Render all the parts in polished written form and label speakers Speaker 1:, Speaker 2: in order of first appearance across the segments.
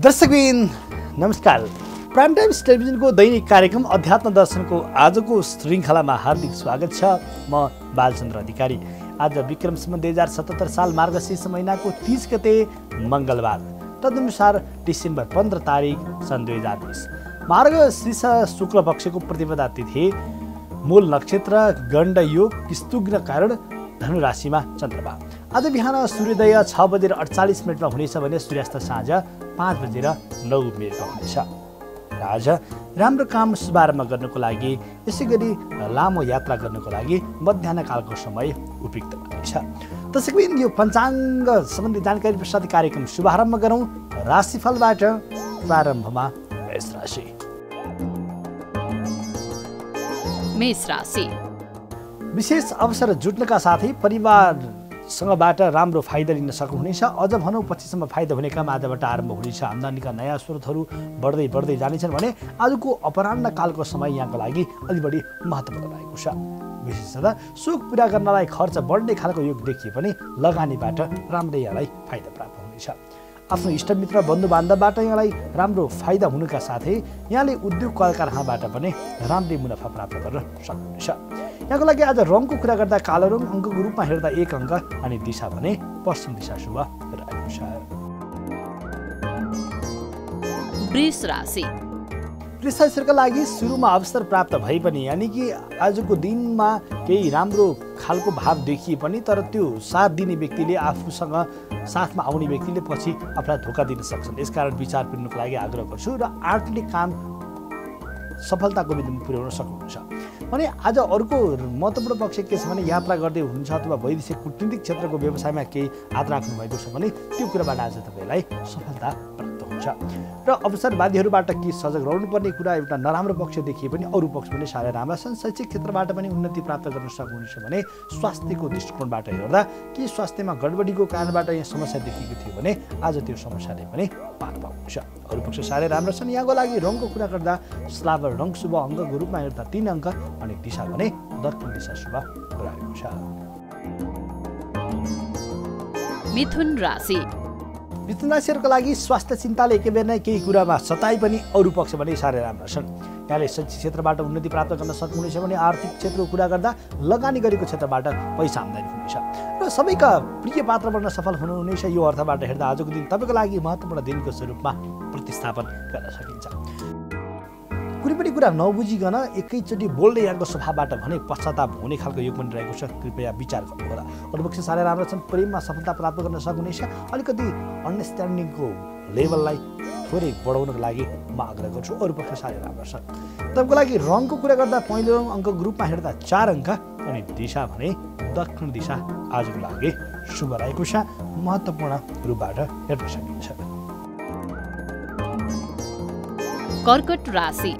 Speaker 1: दर्शकबिन नमस्कार। Prime times टेलिभिजनको दैनिक कार्यक्रम अध्यात्म दर्शनको आजको श्रृङ्खलामा हार्दिक स्वागत छ। म बालचन्द्र अधिकारी। आज विक्रम सम्वत 2077 साल मार्गशीर्ष महिनाको 30 गते मङ्गलबार, तदनुसार डिसेम्बर 15 तारिक सन् 2020। मार्गशीर्ष शुक्ल पक्षको प्रतिपदा तिथि, मूल नक्षत्र गण्ड योग, किस्तुग्न कारण, धनु राशिमा चन्द्रमा। आज बिहान सूर्योदय 6:48 हुनेछ भने सूर्यास्त साँझ 5:09 हुनेछ। आज राम्रो काम शुभारम्भ गर्नको लागि, यसै गरी लामो यात्रा गर्नको लागि मध्याह्नकालको समय उपयुक्त हुनेछ। त्यसैबिन यो पञ्चाङ्ग सम्बन्धी जानकारी प्रसाद कार्यक्रम शुभारम्भ गरौँ राशिफलबाट। प्रारम्भमा मेष राशि।
Speaker 2: मेष राशि
Speaker 1: विशेष अवसर जुट्नका साथै परिवारसँगबाट राम्रो फाइदा लिन सक्नुहुनेछ। अझ भनौँ पछिसम्म फाइदा हुने काम आजबाट आरम्भ हुनेछ। आम्दानीका नयाँ स्रोतहरू बढ्दै जानेछन् भने आजको अपराह्न कालको समय यहाँको लागि अलि बढी महत्त्वपूर्ण रहेको छ। विशेषतः सोख पुरा गर्नलाई खर्च बढ्ने खालको योग देखिए पनि लगानीबाट राम्रै यहाँलाई फाइदा प्राप्त हुनेछ। आफ्नो इष्टमित्र बन्धुबान्धवबाट यहाँलाई राम्रो फाइदा हुनुका साथै यहाँले उद्योग कलकारखानाबाट पनि राम्रै मुनाफा प्राप्त गर्न सक्नुहुनेछ। यहाँको लागि आज रङको कुरा गर्दा कालो रङ, अङ्कको रूपमा हेर्दा 1 अङ्क अनि दिशा भने पश्चिम दिशा शुभ रहेको छ।
Speaker 2: वृष राशि।
Speaker 1: वृष राशिका लागि सुरुमा अवसर प्राप्त भए पनि, यानि कि आजको दिनमा केही राम्रो खालको भाव देखिए पनि, तर त्यो साथ दिने व्यक्तिले, आफूसँग साथमा आउने व्यक्तिले पछि आफूलाई धोका दिन सक्छन्। यसकारण विचार पिर्नुको लागि आग्रह गर्छु र आर्टले काम सफलताको बिन्दुमा पुर्याउन सक्नुहुन्छ। भने आज अर्को महत्त्वपूर्ण पक्ष के छ भने यात्रा गर्दै हुनुहुन्छ अथवा वैदेशिक कूटनीतिक क्षेत्रको व्यवसायमा केही हात राख्नु भएको छ भने त्यो कुराबाट आज तपाईँलाई सफलता प्राप्त हुन्छ। र अवसरवादीहरूबाट के सजग रहनुपर्ने कुरा एउटा नराम्रो पक्ष देखिए पनि अरू पक्ष पनि साह्रै राम्रा छन्। शैक्षिक क्षेत्रबाट पनि उन्नति प्राप्त गर्न सक्नुहुनेछ भने स्वास्थ्यको दृष्टिकोणबाट हेर्दा के स्वास्थ्यमा गडबडीको कारणबाट यहाँ समस्या देखिएको थियो भने आज त्यो समस्याले पनि पार पाउनुहुन्छ। अरू पक्ष साह्रै राम्रो छन्। यहाँको लागि रङको कुरा गर्दा स्लाबर रङ शुभ, अङ्कको रूपमा हेर्दा 3 अङ्क अनि दिशा भने दक्षिण दिशा शुभ रहेको छ।
Speaker 2: मिथुन राशि।
Speaker 1: मिथुन राशिहरूको लागि स्वास्थ्य चिन्ताले एकै बेर नै केही कुरामा सताए पनि अरू पक्ष पनि साह्रै राम्रा छन्। यहाँले शैक्षिक क्षेत्रबाट उन्नति प्राप्त गर्न सक्नुहुनेछ भने आर्थिक क्षेत्रको कुरा गर्दा लगानी गरेको क्षेत्रबाट पैसा आम्दानी हुनेछ र सबैका प्रिय पात्र बन्न सफल हुनुहुनेछ। यो अर्थबाट हेर्दा आजको दिन तपाईँको लागि महत्त्वपूर्ण दिनको स्वरूपमा प्रतिस्थापन गर्न सकिन्छ। कुनै पनि कुरा नबुझिकन एकैचोटि बोल्दै यहाँको स्वभावबाट भने पश्चाताप हुने खालको योग पनि रहेको छ। कृपया विचार गर्नुहोला। अरू पक्ष साह्रै राम्रो छन्। प्रेममा सफलता प्राप्त गर्न सक्नुहुनेछ। अलिकति अन्डरस्ट्यान्डिङको लेभललाई थोरै बढाउनको लागि म आग्रह गर्छु। अरू पक्ष साह्रै राम्रो छ। तपाईँको लागि रङको कुरा गर्दा पहेँलो रङ, अङ्कको रूपमा हेर्दा 4 अङ्क अनि दिशा भने दक्षिण दिशा आजको लागि शुभ रहेको छ। महत्त्वपूर्ण रूपबाट हेर्न सकिन्छ।
Speaker 2: कर्कट राशि।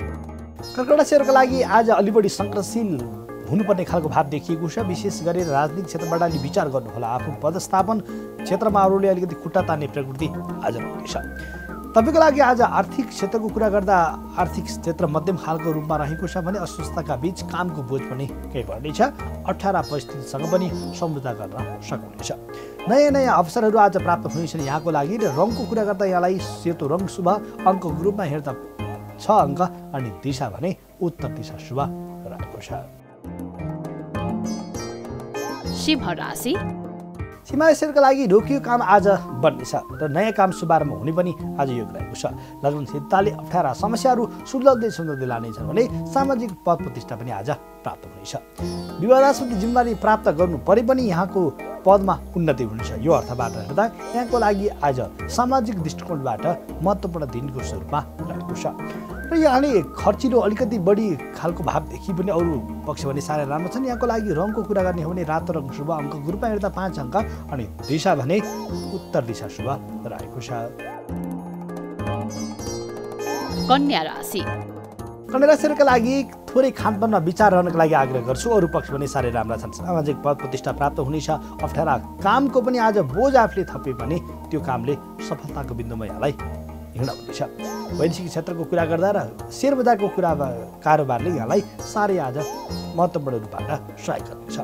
Speaker 1: कर्कट राशिहरूका लागि आज अलि बढी सङ्घर्षशील हुनुपर्ने खालको भाव देखिएको छ। विशेष गरेर राजनीतिक क्षेत्रबाट अलि विचार गर्नुहोला। आफ्नो पदस्थापन क्षेत्रमा अरूले अलिकति खुट्टा तान्ने प्रकृति आज रहनेछ। तपाईँको लागि आज आर्थिक क्षेत्रको कुरा गर्दा आर्थिक क्षेत्र मध्यम खालको रूपमा रहेको छ भने अस्वस्थताका बीच कामको बोझ पनि केही बढ्नेछ। 18 परिस्थितिसँग पनि सम्झौता गर्न सक्नुहुनेछ। नयाँ अवसरहरू आज प्राप्त हुनेछन् यहाँको लागि। र रङको कुरा गर्दा यहाँलाई सेतो रङ शुभ, अङ्कको रूपमा हेर्दा 6 अङ्क अनि दिशा भने उत्तर दिशा शुभ रहेको छ।
Speaker 2: सिंह राशि।
Speaker 1: सिंह राशिका लागि रोकियो काम आज बन्नेछ र नयाँ काम शुभारम्भ हुने पनि आज योग रहेको छ। लग्न सिद्धान्तले अप्ठ्यारा समस्याहरू सुल्झाउँदै लानेछन् भने सामाजिक पद प्रतिष्ठा पनि आज प्राप्त हुनेछ। विवादास्पद जिम्मेवारी प्राप्त गर्नु परे पनि यहाँको पदमा उन्नति हुनेछ। यो अर्थबाट हेर्दा यहाँको लागि आज सामाजिक दृष्टिकोणबाट महत्त्वपूर्ण दिनको स्वरूपमा रहेको छ। र यहाँले खर्चिलो अलिकति बढी खालको भाव देखि पनि अरू पक्ष भने साह्रै राम्रो छन्। यहाँको लागि रङको कुरा गर्ने हो भने रातो रङ शुभ, अङ्कको रूपमा हेर्दा 5 अङ्क अनि दिशा भने उत्तर दिशा शुभ रहेको छ।
Speaker 2: कन्या राशि।
Speaker 1: कन्या राशिहरूका लागि थोरै खानपानमा विचार रहनको लागि आग्रह गर्छु। अरू पक्ष पनि साह्रै राम्रा छन्। सामाजिक पद प्रतिष्ठा प्राप्त हुनेछ। अप्ठ्यारा कामको पनि आज बोझ आफूले थपे पनि त्यो कामले सफलताको बिन्दुमा यहाँलाई हिँड्न हुनेछ। वैदेशिक क्षेत्रको कुरा गर्दा र शेयर बजारको कुरा कारोबारले यहाँलाई साह्रै आज महत्त्वपूर्ण रूपबाट सहयोग गर्नेछ।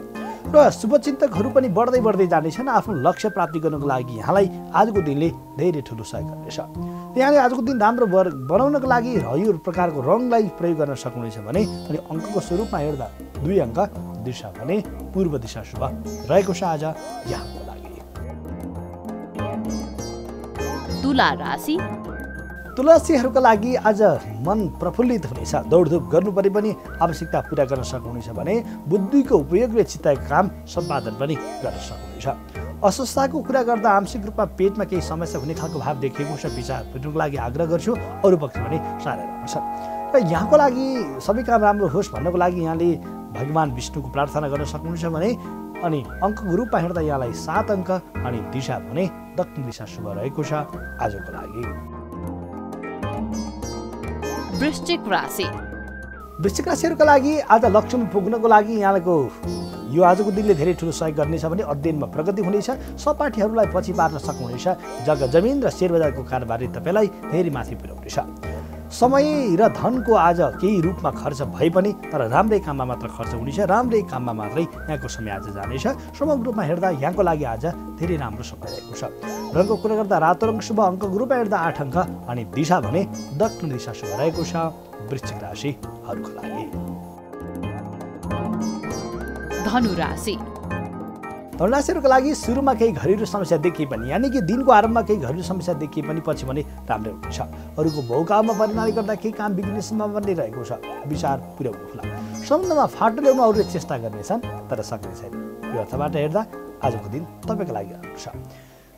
Speaker 1: र शुभचिन्तकहरू पनि बढ्दै बढ्दै जानेछन्। आफ्नो लक्ष्य प्राप्ति गर्नको लागि यहाँलाई आजको दिनले धेरै ठुलो सहयोग गर्नेछ। यहाँले आजको दिन राम्रो बनाउनको लागि यो प्रकारको रङलाई प्रयोग गर्न सक्नुहुनेछ भने अनि अङ्कको स्वरूपमा हेर्दा 2 अङ्क दिशा भने पूर्व दिशा शुभ रहेको छ आज यहाँको लागि।
Speaker 2: तुला राशि।
Speaker 1: तुला राशिहरूका लागि आज मन प्रफुल्लित हुनेछ। दौडधुप गर्नु परे पनि आवश्यकता पुरा गर्न सक्नुहुनेछ भने बुद्धिको उपयोगले चित्ताएको काम सम्पादन पनि गर्न सक्नुहुनेछ। अस्वस्थताको कुरा गर्दा आंशिक रूपमा पेटमा केही समस्या हुने खालको भाव देखिएको छ। विचार बुझ्नुको लागि आग्रह गर्छु। अरू पक्ष भने साह्रै राम्रो छ र यहाँको लागि सबै काम राम्रो होस् भन्नको लागि यहाँले भगवान विष्णुको प्रार्थना गर्न सक्नुहुन्छ भने अनि अङ्कको रूपमा हेर्दा यहाँलाई 7 अङ्क अनि दिशा भने दक्षिण दिशा शुभ रहेको छ आजको लागि।
Speaker 2: वृश्चिक राशि।
Speaker 1: वृश्चिक राशिहरूका लागि आज लक्ष्यमा पुग्नको लागि यहाँको यो आजको दिनले धेरै ठुलो सहयोग गर्नेछ भने अध्ययनमा प्रगति हुनेछ। सहपाठीहरूलाई पछि पार्न सक्नुहुनेछ। जग्गा जमिन र शेयर बजारको कारोबारले तपाईँलाई धेरै माथि पुर्याउनेछ। समय र धनको आज केही रूपमा खर्च भए पनि तर राम्रै काममा मात्र खर्च हुनेछ। राम्रै काममा मात्रै यहाँको समय आज जानेछ। समग्र रूपमा हेर्दा यहाँको लागि आज धेरै राम्रो समय रहेको छ। रङको कुरा गर्दा रातो रङ शुभ अङ्कको रूपमा हेर्दा 8 अङ्क अनि दिशा भने दक्षिण दिशा शुभ रहेको छ वृश्चिक राशिहरूको लागि।
Speaker 2: धनु राशि।
Speaker 1: धनु राशिहरूको लागि सुरुमा केही घरेलु समस्या देखिए पनि यानि कि दिनको आरम्भमा केही घरेलु समस्या देखिए पनि पछि भने राम्रै हुनेछ। अरूको बहुकाममा परिणामले गर्दा केही काम बिग्रिने सम्भावना पनि रहेको छ। विचार पुर्याउनु होला। सम्बन्धमा फाटो ल्याउन अरूले चेष्टा गर्नेछन् तर सक्ने छैन। यो अर्थबाट हेर्दा आजको दिन तपाईँको लागि राम्रो छ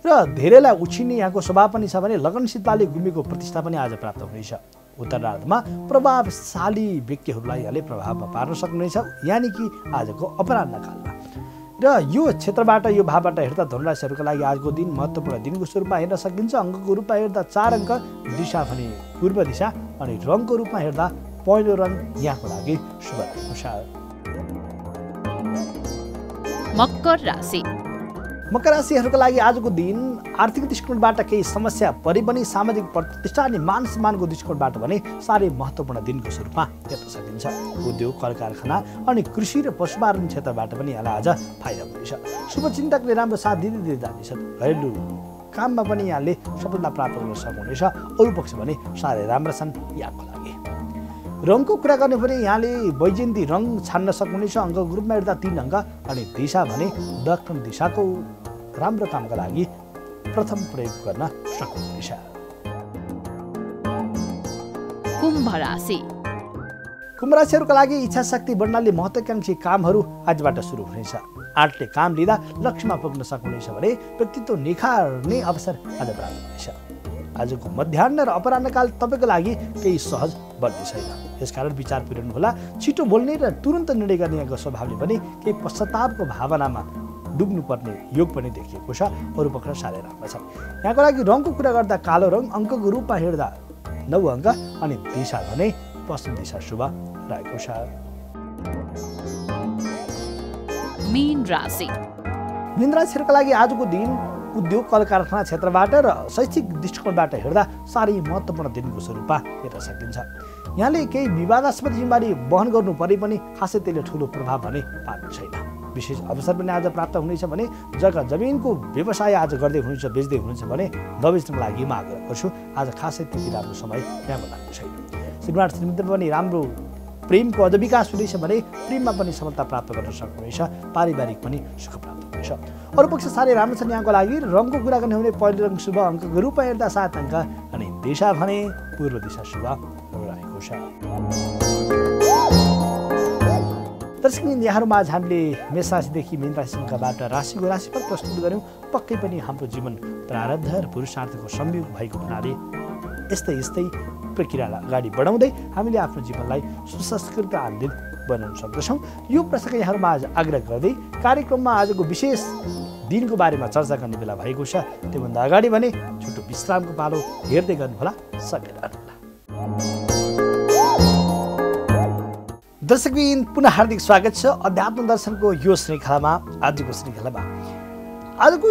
Speaker 1: र धेरैलाई उछिने यहाँको स्वभाव पनि छ भने लगनशीलताले गुमेको प्रतिष्ठा पनि आज प्राप्त हुनेछ। उत्तरार्धमा प्रभावशाली व्यक्तिहरूलाई यहाँले प्रभावमा पार्न सक्नुहुनेछ यानि कि आजको अपराह्न कालमा। र यो क्षेत्रबाट यो भावबाट हेर्दा धनुराशिहरूका लागि आजको दिन महत्त्वपूर्ण दिनको रूपमा हेर्न सकिन्छ। अङ्कको रूपमा हेर्दा 4 अङ्क दिशा भने पूर्व दिशा अनि रङको रूपमा हेर्दा पहेँलो रङ यहाँको लागि शुभ रहेको छ।
Speaker 2: मकर राशि।
Speaker 1: मकर राशिहरूका लागि आजको दिन आर्थिक दृष्टिकोणबाट केही समस्या परे पनि सामाजिक प्रतिष्ठा अनि मान सम्मानको दृष्टिकोणबाट भने साह्रै महत्त्वपूर्ण दिनको स्वरूपमा हेर्न सकिन्छ। उद्योग कल कारखाना अनि कृषि र पशुपालन क्षेत्रबाट पनि यहाँलाई आज फाइदा हुनेछ। शुभचिन्तकले राम्रो साथ दिँदै जानेछन्। घरेलु काममा पनि यहाँले सफलता प्राप्त गर्न सक्नुहुनेछ। अरू पक्ष भने साह्रै राम्रा छन् यहाँको लागि। रङको कुरा गर्ने भने यहाँले वैजयन्ती रङ छान्न सक्नुहुनेछ। अङ्कको रूपमा हेर्दा 3 अङ्क अनि दिशा भने दक्षिण दिशाको राम्रो कामका लागि प्रथम प्रयोग गर्न सक्नुहुनेछ।
Speaker 2: कुम्भ राशि।
Speaker 1: कुम्भ राशिहरूका लागि इच्छा शक्ति बढ्नाले महत्त्वाकांक्षी कामहरू आजबाट सुरु हुनेछ। आर्टले काम लिँदा लक्ष्यमा पुग्न सक्नुहुनेछ भने व्यक्तित्व निखार्ने अवसर आज प्राप्त हुनेछ। आजको मध्याह्न र अपराह्नकाल तपाईँको लागि केही सहज बन्ने छैन। यसकारण विचार पुर्याउनु होला। छिटो बोल्ने र तुरन्त निर्णय गर्ने यहाँको स्वभावले पनि केही पश्चातापको भावनामा डुब्नुपर्ने योग पनि देखिएको छ। अरू पक्ष साह्रै राम्रो छ। यहाँको लागि रङको कुरा गर्दा कालो रङ अङ्कको रूपमा हेर्दा 9 अङ्क अनि दिशा भने पश्चिम दिशा शुभ रहेको छ।
Speaker 2: मीन राशि।
Speaker 1: मीन राशिहरूका लागि आजको दिन उद्योग कल कारखाना क्षेत्रबाट र शैक्षिक दृष्टिकोणबाट हेर्दा साह्रै महत्त्वपूर्ण दिनको स्वरूपमा हेर्न सकिन्छ। यहाँले केही विवादास्पद जिम्मेवारी वहन गर्नु परे पनि खासै त्यसले ठुलो प्रभाव भने पार्ने छैन। विशेष अवसर पनि आज प्राप्त हुनेछ भने जग्गा जमिनको व्यवसाय आज गर्दै हुनुहुन्छ बेच्दै हुनुहुन्छ भने नबेच्नको लागि म आग्रह गर्छु। आज खासै त्यति राम्रो समय यहाँको लाग्ने छैन। श्रीमान श्रीमती पनि राम्रो प्रेमको अझ विकास हुनेछ भने प्रेममा पनि सफलता प्राप्त गर्न सक्नुहुनेछ। पारिवारिक पनि सुख प्राप्त हुनेछ। अरू पक्ष साह्रै राम्रो छन् यहाँको लागि। रङको कुरा गर्ने भने पहिलो रङ शुभ अङ्कको रूपमा हेर्दा 7 अङ्क अनि दिशा भने पूर्व दिशा शुभ रहेको छ। दर्शक यहाँहरूमा आज हामीले मेष राशिदेखि मीन राशिबाट राशिको राशिफल प्रस्तुत गऱ्यौँ। पक्कै पनि हाम्रो जीवन प्रारब्ध र पुरुषार्थको संयोग भएको हुनाले यस्तै यस्तै प्रक्रियालाई अगाडि बढाउँदै हामीले आफ्नो जीवनलाई सुसंस्कृत आनन्दित बनाउन सक्दछौँ। यो प्रसङ्ग यहाँहरूमा आज आग्रह गर्दै कार्यक्रममा आजको विशेष दिनको बारेमा चर्चा गर्ने बेला भएको छ। त्योभन्दा अगाडि भने छोटो विश्रामको पालो हेर्दै गर्नुहोला सकेर। दर्शकबिन पुनः हार्दिक स्वागत छ अध्यात्म दर्शनको यो श्रृङ्खलामा। आजको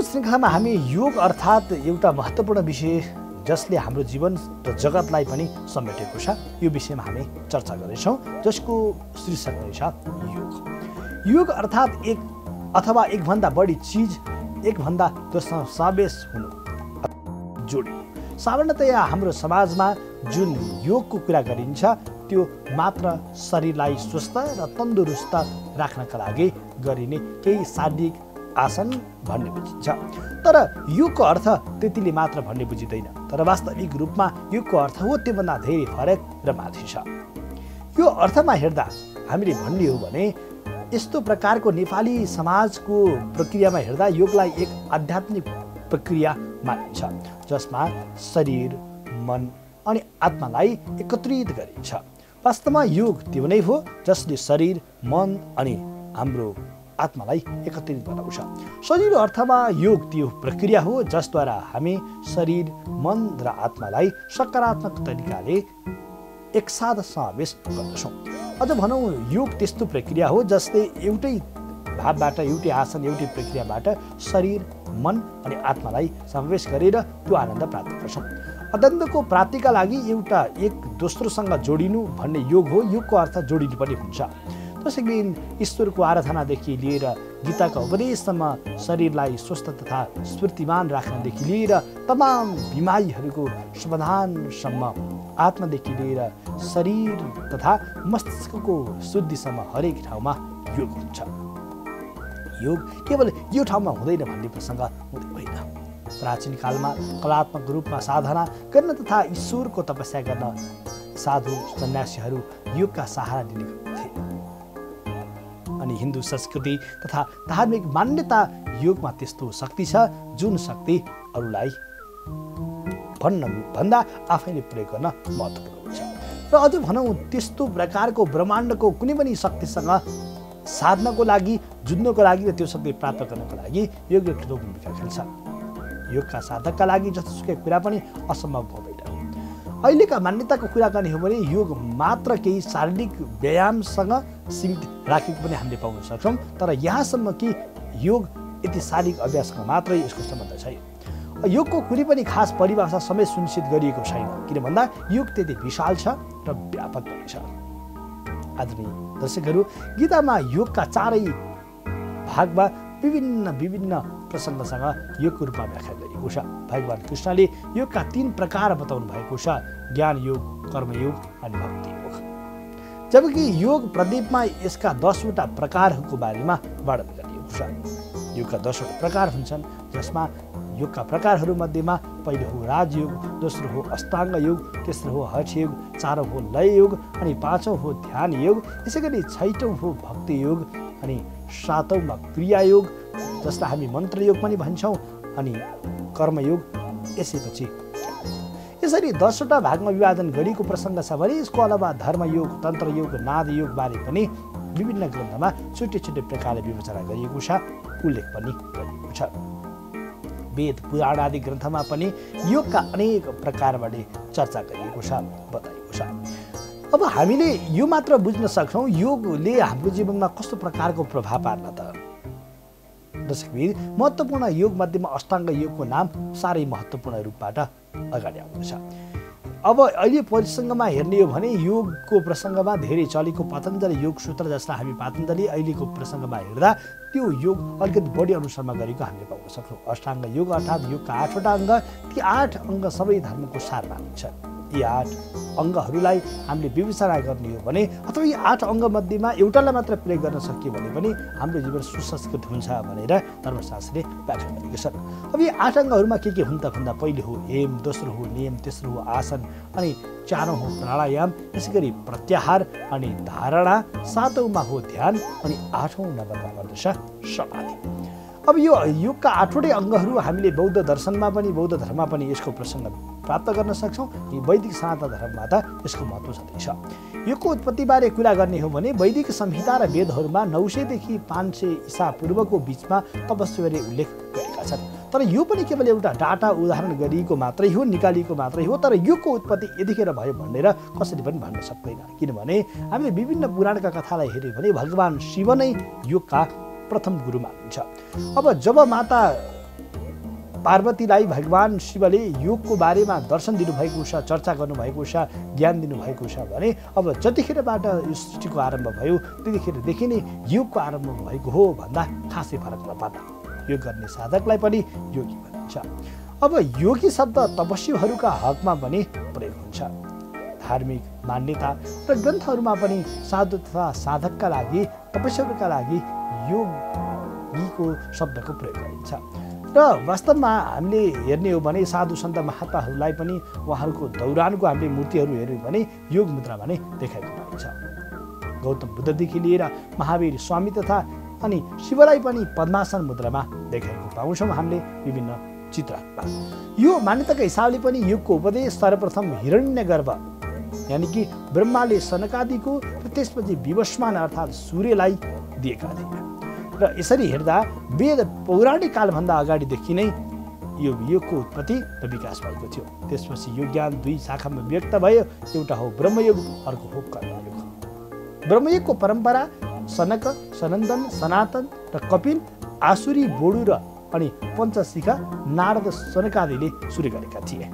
Speaker 1: श्रृङ्खलामा हामी योग अर्थात् एउटा महत्त्वपूर्ण विषय जसले हाम्रो जीवन र जगतलाई पनि समेटेको छ यो विषयमा हामी चर्चा गर्नेछौँ, जसको शीर्षक रहेछ योग। योग अर्थात् एक अथवा एकभन्दा बढी चिज एकभन्दा दोस्रो समावेश हुनु जोडिनु। सामान्यतया हाम्रो समाजमा जुन योगको कुरा गरिन्छ त्यो मात्र शरीरलाई स्वस्थ र तन्दुरुस्त राख्नका लागि गरिने केही शारीरिक आसन भन्ने बुझिन्छ। तर योगको अर्थ त्यतिले मात्र भन्ने बुझिँदैन। तर वास्तविक रूपमा योगको अर्थ हो त्योभन्दा धेरै फरक र माथि छ। यो अर्थमा हेर्दा हामीले भन्ने हो भने यस्तो प्रकारको नेपाली समाजको प्रक्रियामा हेर्दा योगलाई एक आध्यात्मिक प्रक्रिया मानिन्छ जसमा शरीर, मन अनि आत्मालाई एकत्रित गरिन्छ। वास्तवमा योग त्यो नै हो जसले शरीर, मन अनि हाम्रो आत्मालाई एकत्रित बनाउँछ। सजिलो अर्थमा योग त्यो प्रक्रिया हो जसद्वारा हामी शरीर, मन र आत्मालाई सकारात्मक तरिकाले एकसाथ समावेश गर्दछौँ। अझ भनौँ योग त्यस्तो प्रक्रिया हो जसले एउटै भावबाट, एउटै आसन, एउटै प्रक्रियाबाट शरीर, मन अनि आत्मालाई समावेश गरेर त्यो आनन्द प्राप्त गर्छौँ। आनन्दको प्राप्तिका लागि एउटा एक दोस्रोसँग जोडिनु भन्ने योग हो। योगको अर्थ जोडिनु पनि हुन्छ। त्यसैले ईश्वरको आराधनादेखि लिएर गीताका उपदेशसम्म, शरीरलाई स्वस्थ तथा स्फूर्तिमान राख्नदेखि लिएर तमाम बिमारीहरूको समाधानसम्म, आत्मादेखि लिएर शरीर तथा मस्तिष्कको शुद्धिसम्म हरेक ठाउँमा योग हुन्छ। योग केवल यो ठाउँमा हुँदैन भन्ने प्रसङ्ग हुँदै होइन। प्राचीन कालमा कलात्मक रूपमा साधना गर्न तथा ईश्वरको तपस्या गर्न साधु सन्यासीहरू योगका सहारा लिने गर्दथे। अनि हिन्दू संस्कृति तथा धार्मिक मान्यता योगमा त्यस्तो शक्ति छ जुन शक्ति अरूलाई भन्दा आफैले प्रयोग गर्न महत्त्वपूर्ण हुन्छ। र अझ भनौँ त्यस्तो प्रकारको ब्रह्माण्डको कुनै पनि शक्तिसँग साध्नको लागि, जुझ्नको लागि र त्यो शक्ति प्राप्त गर्नको लागि योगले ठुलो भूमिका खेल्छ। योगका साधकका लागि जतिसुकै कुरा पनि असम्भव हुँदैन। अहिलेका मान्यताको कुरा गर्ने हो भने योग मात्र केही शारीरिक व्यायामसँग सीमित राखेको पनि हामीले पाउन सक्छौँ। तर यहाँसम्म कि योग यति शारीरिक अभ्यासमा मात्रै यसको सम्बन्ध छैन। योगको कुनै पनि खास परिभाषा समेत सुनिश्चित गरिएको छैन। किन भन्दा योग त्यति विशाल छ र व्यापक पनि छ। आदरणीय दर्शकहरू, गीतामा योगका चारै भागमा विभिन्न प्रसङ्गसँग योगको रूपमा व्याख्या गरिएको छ। भगवान कृष्णले योगका 3 प्रकार बताउनु भएको छ: ज्ञान योग, कर्मयोग अनि भक्ति योग। जबकि योग प्रदीपमा यसका 10वटा प्रकारहरूको बारेमा वर्णन गरिएको छ। योगका 10वटा प्रकार हुन्छन् जसमा योगका प्रकारहरू मध्येमा पहिलो हो राजयोग, दोस्रो हो अष्टाङ्ग योग, तेस्रो हो हठ योग, चारौँ हो लय योग अनि पाँचौँ हो ध्यान योग। यसैगरी छैटौँ हो भक्ति योग अनि सातौँमा क्रिया योग जसलाई हामी मन्त्र योग पनि भन्छौँ अनि कर्मयोग यसैपछि। यसरी 10वटा भागमा विभाजन गरिएको प्रसङ्ग छ भने यसको अलावा धर्मयोग, तन्त्रयोग, नादयोग बारे पनि विभिन्न ग्रन्थमा छुट्टै छुट्टै प्रकारले विवेचना गरिएको छ, उल्लेख पनि गरिएको छ। वेद, पुराण आदि ग्रन्थमा पनि योगका अनेक प्रकारबाट चर्चा गरिएको छ, बताइएको छ। अब हामीले यो मात्र बुझ्न सक्छौँ योगले हाम्रो जीवनमा कस्तो प्रकारको प्रभाव पार्न त। दर्शकबिन, महत्त्वपूर्ण योग मध्येमा अष्टाङ्ग योगको नाम साह्रै महत्त्वपूर्ण रूपबाट अगाडि आउँदछ। अब अहिले प्रसङ्गमा हेर्ने हो भने योगको प्रसङ्गमा धेरै चलेको पतञ्जलि योग सूत्र जसलाई हामी पातञ्जलि अहिलेको प्रसङ्गमा हेर्दा त्यो योग अलिकति बढी अनुसारमा गरेको हामीले पाउन सक्छौँ। अष्टाङ्ग योग अर्थात् योगका 8वटा अङ्ग, ती 8 अङ्ग सबै धर्मको सार मानिन्छ। यी 8 अङ्गहरूलाई हामीले विवेचना गर्ने हो भने अथवा यी 8 अङ्ग मध्येमा एउटालाई मात्र प्रयोग गर्न सकियो भने पनि हाम्रो जीवन सुसंस्कृत हुन्छ भनेर धर्मशास्त्रले व्याख्या गरेको छ। अब यी 8 अङ्गहरूमा के हुन् त भन्दा पहिलो हो हेम, दोस्रो हो नियम, तेस्रो हो आसन अनि चारौँ हो प्राणायाम, त्यसै गरी प्रत्याहार अनि धारणा, सातौँमा हो ध्यान अनि 8औँ नम्बरमा पर्दछ समाधि। अब यो योगका 8वटै अङ्गहरू हामीले बौद्ध दर्शनमा पनि, बौद्ध धर्ममा पनि यसको प्रसङ्ग प्राप्त गर्न सक्छौँ। यी वैदिक सनातन धर्ममा त यसको महत्त्व छँदैछ। योगको उत्पत्तिबारे कुरा गर्ने हो भने वैदिक संहिता र वेदहरूमा 900 देखि 500 ईसा पूर्वको बिचमा तपस्याले उल्लेख गरेका छन्। तर यो पनि केवल एउटा डाटा उदाहरण गरिएको मात्रै हो, निकालिएको मात्रै हो। तर योगको उत्पत्ति यतिखेर भयो भनेर कसैले पनि भन्न सक्दैन। किनभने हामीले विभिन्न पुराणका कथालाई हेऱ्यौँ भने भगवान शिव नै योगका प्रथम गुरु मानिन्छ। अब जब माता पार्वतीलाई भगवान शिवले योगको बारेमा दर्शन दिनुभएको छ, चर्चा गर्नुभएको छ, ज्ञान दिनुभएको छ भने अब जतिखेरबाट यो सृष्टिको आरम्भ भयो त्यतिखेरदेखि नै योगको आरम्भ भएको हो भन्दा खासै फरक नपर्छ। योग गर्ने साधकलाई पनि योगी भनिन्छ। अब योगी शब्द तपस्वीहरूका हकमा पनि प्रयोग हुन्छ। धार्मिक मान्यता र ग्रन्थहरूमा पनि साधु तथा साधकका लागि, तपस्वीहरूका लागि योगीको शब्दको प्रयोग गरिन्छ। र वास्तवमा हामीले हेर्ने हो भने साधु सन्त महात्माहरूलाई पनि उहाँहरूको दौरानको हामीले मूर्तिहरू हेऱ्यौँ भने योग मुद्रामा नै देखाएको पाइन्छ। गौतम बुद्धदेखि लिएर महावीर स्वामी तथा अनि शिवलाई पनि पद्मासन मुद्रामा देखाएको पाउँछौँ हामीले विभिन्न चित्रहरूमा। यो मान्यताका हिसाबले पनि योगको उपदेश सर्वप्रथम हिरण्यगर्भ यानि कि ब्रह्माले सनकादिको र त्यसपछि विवस्वान अर्थात् सूर्यलाई दिएका थिए। र यसरी हेर्दा वेद पौराणिक कालभन्दा अगाडिदेखि नै योगको उत्पत्ति र विकास भएको थियो। त्यसपछि यो ज्ञान दुई शाखामा व्यक्त भयो। एउटा हो ब्रह्मयोग, अर्को हो कर्मयोग। ब्रह्मयोगको परम्परा सनक, सनन्दन, सनातन र कपिल, आसुरी, बोडु र अनि पञ्चशिखा, नारद, सनकादिले सुरु गरेका थिए।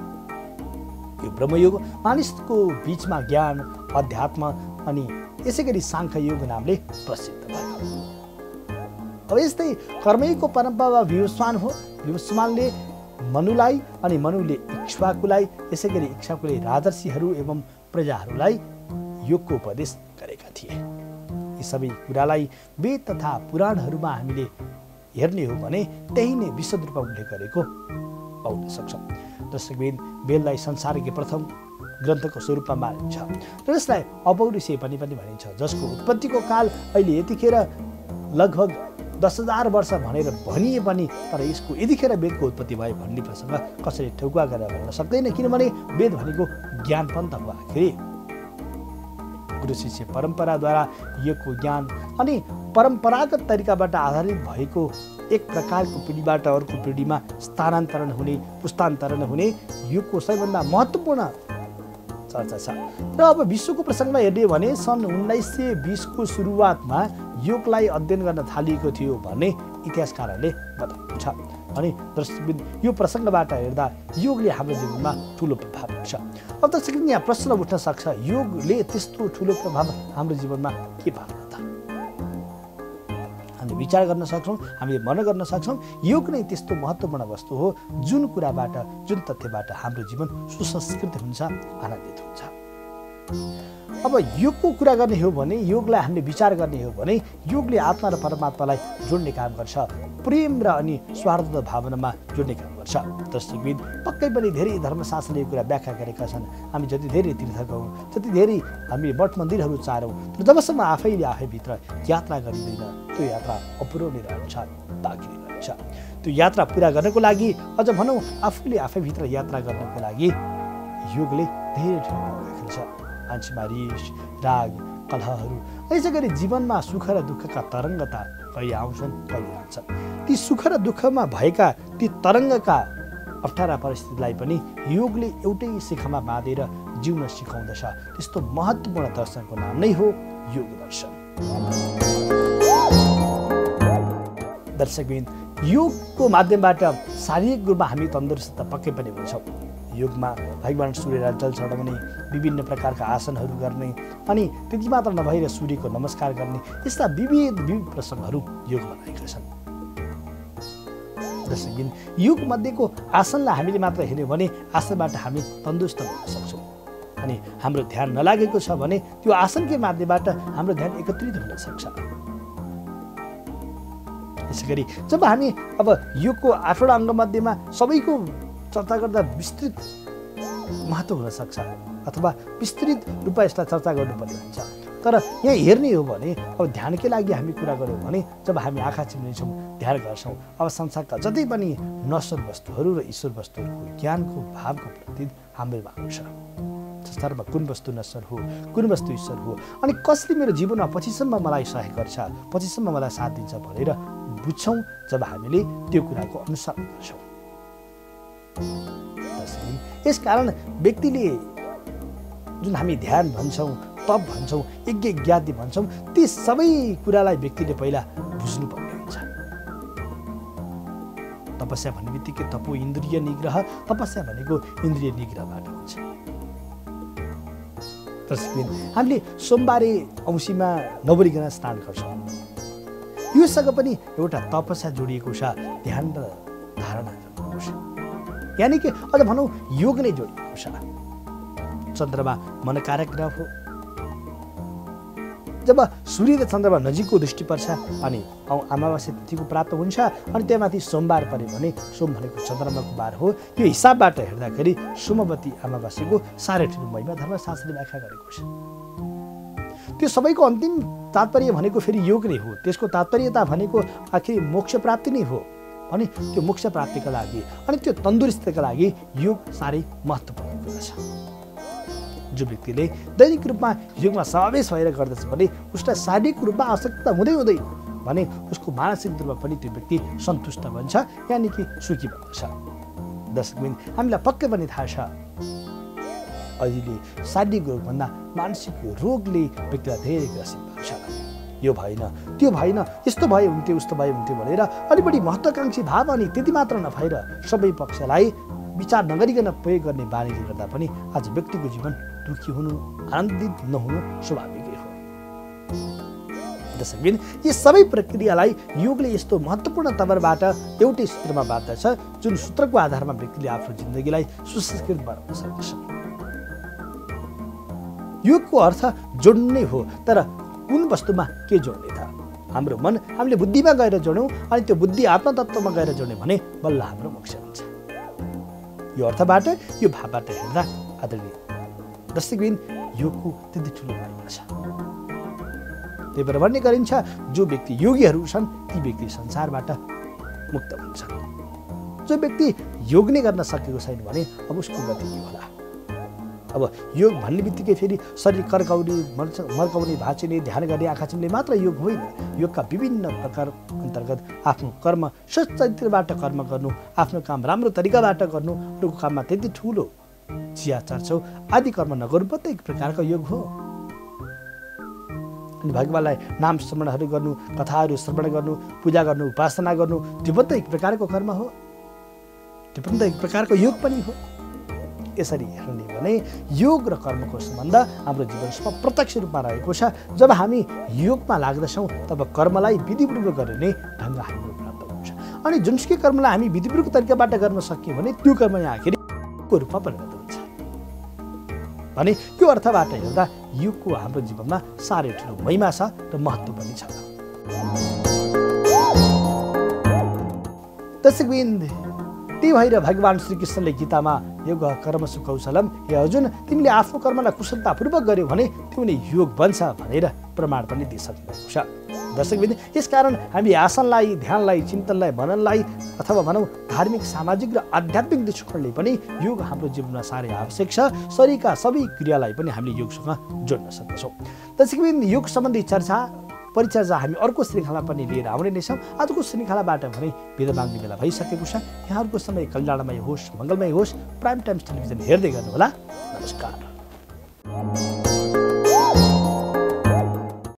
Speaker 1: यो ब्रह्मयोग मानिसको बीचमा ज्ञान, अध्यात्म अनि यसै गरी साङ्ख्य योग नामले प्रसिद्ध भयो। अब यस्तै कर्मयोगको परम्परा विवस्वान हो। विवस्वानले मनुलाई अनि मनुले इक्ष्वाकुलाई, यसै गरी इक्ष्वाकुले राजर्षिहरू एवं प्रजाहरूलाई योगको उपदेश गरेका थिए। यी सबै कुरालाई वेद तथा पुराणहरूमा हामीले हेर्ने हो भने त्यही नै विशद रूपमा उल्लेख गरेको पाउन सक्छौँ। वेदलाई संसारकै प्रथम ग्रन्थको स्वरूपमा मानिन्छ र यसलाई अपौरुषेय पनि भनिन्छ, जसको उत्पत्तिको काल अहिले यतिखेर लगभग 10,000 वर्ष भनेर भनिए पनि तर यसको यतिखेर वेदको उत्पत्ति भयो भन्ने प्रसङ्ग कसैले ठोकुवा गरेर भन्न सक्दैन। किनभने वेद भनेको ज्ञान पनि त हो। आखिर गुरु शिष्य परम्पराद्वारा योगको ज्ञान अनि परम्परागत तरिकाबाट आधारित भएको एक प्रकारको पिँढीबाट अर्को पिँढीमा स्थानान्तरण हुने, पुस्तान्तरण हुने योगको सबैभन्दा महत्त्वपूर्ण चर्चा छ। र अब विश्वको प्रसङ्गमा हेर्ने हो भने सन् 1920 को सुरुवातमा योगलाई अध्ययन गर्न थालिएको थियो भन्ने इतिहासकारहरूले बताउनुहुन्छ। अनि दर्शकबिन यो प्रसङ्गबाट हेर्दा योगले हाम्रो जीवनमा ठुलो प्रभाव पर्छ। अब दर्शकबिन यहाँ प्रश्न उठ्न सक्छ, योगले त्यस्तो ठुलो प्रभाव हाम्रो जीवनमा के पार्छ त? हामी विचार गर्न सक्छौँ, हामीले मन गर्न सक्छौँ, योग नै त्यस्तो महत्त्वपूर्ण वस्तु हो जुन कुराबाट, जुन तथ्यबाट हाम्रो जीवन सुसंस्कृत हुन्छ, आनन्दित हुन्छ। अब योगको कुरा गर्ने हो भने, योगलाई हामीले विचार गर्ने हो भने योगले आत्मा र परमात्मालाई जोड्ने काम गर्छ, प्रेम र अनि स्वार्थ भावनामा जोड्ने काम गर्छ। दर्शकबिन पक्कै पनि धेरै धर्मशास्त्रले यो कुरा व्याख्या गरेका छन्। हामी जति धेरै तीर्थ गयौँ, जति धेरै हामी मठ मन्दिरहरू चारौँ, तर जबसम्म आफैले आफैभित्र यात्रा गरिँदैन त्यो यात्रा अपुरो नै रहन्छ, बाँकी नै रहन्छ। त्यो यात्रा पुरा गर्नको लागि, अझ भनौँ आफूले आफैभित्र यात्रा गर्नको लागि योगले धेरै ठुलो भूमिका खेल्छ। मान्छेमा रिस, राग, कलहहरू, यसै गरी जीवनमा सुख र दुःखका तरङ्गता कहिले आउँछन्, कहिले जान्छन्। ती सुख र दुःखमा भएका ती तरङ्गका अप्ठ्यारा परिस्थितिलाई पनि योगले एउटै शिखामा बाँधेर जिउन सिकाउँदछ। त्यस्तो महत्त्वपूर्ण दर्शनको नाम नै हो योग दर्शन। दर्शकबिन योगको माध्यमबाट शारीरिक रूपमा हामी तन्दुरुस्त पक्कै पनि हुन्छौँ। योगमा भगवान सूर्यलाई जल चढाउने, विभिन्न प्रकारका आसनहरू गर्ने अनि त्यति मात्र नभएर सूर्यको नमस्कार गर्ने, यस्ता विविध प्रसङ्गहरू योगमा रहेका छन्। दर्शकबिन योग मध्येको आसनलाई हामीले मात्र हेर्यौँ भने आसनबाट हामी तन्दुरुस्त हुन सक्छौँ। अनि हाम्रो ध्यान नलागेको छ भने त्यो आसनकै माध्यमबाट हाम्रो ध्यान एकत्रित हुन सक्छ। यसै गरी जब हामी अब योगको 8वटा अङ्ग मध्येमा सबैको चर्चा गर्दा विस्तृत महत्त्व हुन सक्छ अथवा विस्तृत रूपमा यसलाई चर्चा गर्नुपर्ने हुन्छ। तर यहाँ हेर्ने हो भने अब ध्यानकै लागि हामी कुरा गऱ्यौँ भने जब हामी आँखा चिम्लिन्छौँ, ध्यान गर्छौँ, अब संसारका जति पनि नश्वर वस्तुहरू र ईश्वर वस्तुहरूको ज्ञानको भावको प्रति हाम्रोमा आउँछ। संसारमा कुन वस्तु नश्वर हो, कुन वस्तु ईश्वर हो, अनि कसले मेरो जीवनमा पछिसम्म मलाई सहयोग गर्छ, पछिसम्म मलाई साथ दिन्छ भनेर बुझ्छौँ जब हामीले त्यो कुराको अनुसरण गर्छौँ। यसकारण व्यक्तिले जुन हामी ध्यान भन्छौँ, तप भन्छौँ, यज्ञ इत्यादि भन्छौँ, ती सबै कुरालाई व्यक्तिले पहिला बुझ्नुपर्ने हुन्छ। तब तपस्या भन्ने बित्तिकै तपो इन्द्रिय निग्रह, तपस्या भनेको इन्द्रिय निग्रहबाट हुन्छ। दर्शकबिन, हामीले सोमबारे औँसीमा नबोलिकन स्नान गर्छौँ। योसँग पनि एउटा तपस्या जोडिएको छ, ध्यान र धारणा जोडिएको छ, यानि कि अझ भनौँ योग नै जोडिएको छ। चन्द्रमा मनकारक ग्रह हो। जब सूर्य र चन्द्रमा नजिकको दृष्टि पर्छ अनि अमावास्या तिथिको प्राप्त हुन्छ अनि त्यहाँमाथि सोमबार पऱ्यो भने सोम भनेको चन्द्रमाको बार हो। यो हिसाबबाट हेर्दाखेरि सोमवती अमावास्याको साह्रै ठुलो महिमा धर्मशास्त्रले व्याख्या गरेको छ। त्यो सबैको अन्तिम तात्पर्य भनेको फेरि योग नै हो। त्यसको तात्पर्यता भनेको आखिर मोक्ष प्राप्ति नै हो। अनि त्यो मोक्ष प्राप्तिका लागि अनि त्यो तन्दुरुस्तीका लागि योग साह्रै महत्त्वपूर्ण हुँदछ। जो व्यक्तिले दैनिक रूपमा योगमा समावेश भएर गर्दछ भने उसलाई शारीरिक रूपमा आवश्यकता हुँदै हुँदैन भने उसको मानसिक रूपमा पनि त्यो व्यक्ति सन्तुष्ट बन्छ, यानि कि सुखी बन्छ। दर्शकबिन, हामीलाई पक्कै पनि थाहा छ अहिले शारीरिक रोगभन्दा मानसिक रोगले व्यक्तिलाई धेरै ग्रसित हुन्छ। यो भएन, त्यो भएन, यस्तो भयो हुन्थ्यो, उस्तो भयो हुन्थ्यो भनेर अलि बढी महत्त्वाकांक्षी भाव अनि त्यति मात्र नभएर सबै पक्षलाई विचार नगरिकन प्रयोग गर्ने बानीले गर्दा पनि आज व्यक्तिको जीवन दुखी हुनु, आनन्दित नहुनु स्वाभाविकै हो। दर्शकबिन, यी सबै प्रक्रियालाई योगले यस्तो महत्त्वपूर्ण तवरबाट एउटै सूत्रमा बाँध्दछ जुन सूत्रको आधारमा व्यक्तिले आफ्नो जिन्दगीलाई सुसंस्कृत बनाउन सक्दछ। योगको अर्थ जोड्ने हो, तर कुन वस्तुमा के जोड्ने त? हाम्रो मन हामीले बुद्धिमा गएर जोड्यौँ अनि त्यो बुद्धि आत्मतत्त्वमा गएर जोड्यौँ भने बल्ल हाम्रो मोक्ष हुन्छ। यो अर्थबाट, यो भावबाट हेर्दा आदरणीय दर्शकबिन, योगको त्यति ठुलो महिमा छ। त्यही भएर भन्ने गरिन्छ जो व्यक्ति योगीहरू छन् ती व्यक्ति संसारबाट मुक्त हुन्छन्। जो व्यक्ति योग नै गर्न सकेको छैन भने अब उसको गति के होला? अब योग भन्ने बित्तिकै फेरि शरीर कर्काउने, मर्काउने, भाँचिने, ध्यान गर्ने, आँखा चिम्ने मात्र योग होइन। योगका विभिन्न प्रकार अन्तर्गत आफ्नो कर्म सच्चरित्रबाट कर्म गर्नु, आफ्नो काम राम्रो तरिकाबाट गर्नु, अरूको काममा त्यति ठुलो चिया चर्चौ आदि कर्म नगर्नु पनि एक प्रकारको योग हो। अनि भगवानलाई नाम स्मरणहरू गर्नु, कथाहरू श्रवण गर्नु, पूजा गर्नु, उपासना गर्नु, त्यो पनि त एक प्रकारको कर्म हो, त्यो पनि त एक प्रकारको योग पनि हो। यसरी हेर्ने भने योग र कर्मको सम्बन्ध हाम्रो जीवनमा प्रत्यक्ष रूपमा रहेको छ। जब हामी योगमा लाग्दछौँ तब कर्मलाई विधिपूर्वक गर्ने ढङ्ग हाम्रो प्राप्त हुन्छ अनि जुनसुकै कर्मलाई हामी विधिपूर्वक तरिकाबाट गर्न सक्यौँ भने त्यो कर्म यहाँ आखिरको रूपमा परिणत हुन्छ भने त्यो अर्थबाट हेर्दा योगको हाम्रो जीवनमा साह्रै ठुलो महिमा छ र महत्त्व पनि छ। दर्शकबिन्द, त्यही भएर भगवान श्रीकृष्णले गीतामा योग कर्मसु कौशलम, हे अर्जुन तिमीले आफ्नो कर्मलाई कुशलतापूर्वक गर्यौ भने त्यो नै योग बन्छ भनेर प्रमाण पनि दिइसक्नु भएको छ। दर्शकबिन्द, यसकारण हामी आसनलाई, ध्यानलाई, चिन्तनलाई, मननलाई अथवा भनौँ धार्मिक, सामाजिक र आध्यात्मिक दृष्टिकोणले पनि योग हाम्रो जीवनमा साह्रै आवश्यक छ। शरीरका सबै क्रियालाई पनि हामीले योगसँग जोड्न सक्दछौँ। दर्शकबिन्द, योग सम्बन्धी परिचर्चा हामी अर्को श्रृङ्खला पनि लिएर आउने नै छौँ। आजको श्रृङ्खलाबाट भने बिदा माग्ने बेला भइसकेको छ। यहाँहरूको समय कल्याणमय होस्, मङ्गलमय होस्। प्राइम टाइम्स टेलिभिजन हेर्दै गर्नुहोला। नमस्कार।